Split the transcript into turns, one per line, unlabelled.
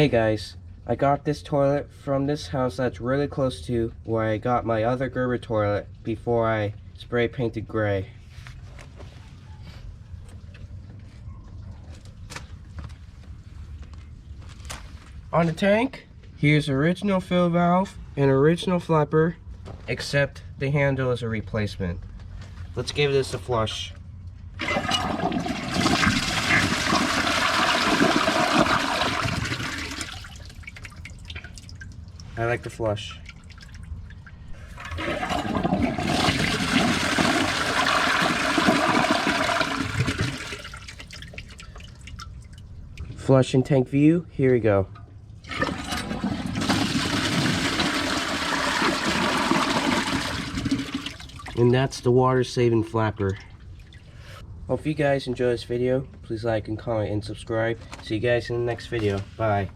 Hey guys, I got this toilet from this house that's really close to where I got my other Gerber toilet before I spray painted gray. On the tank, here's original fill valve and original flapper, except the handle is a replacement. Let's give this a flush. I like the flush. Flush and tank view, here we go. And that's the water saving flapper. Hope you guys enjoy this video. Please like and comment and subscribe. See you guys in the next video. Bye.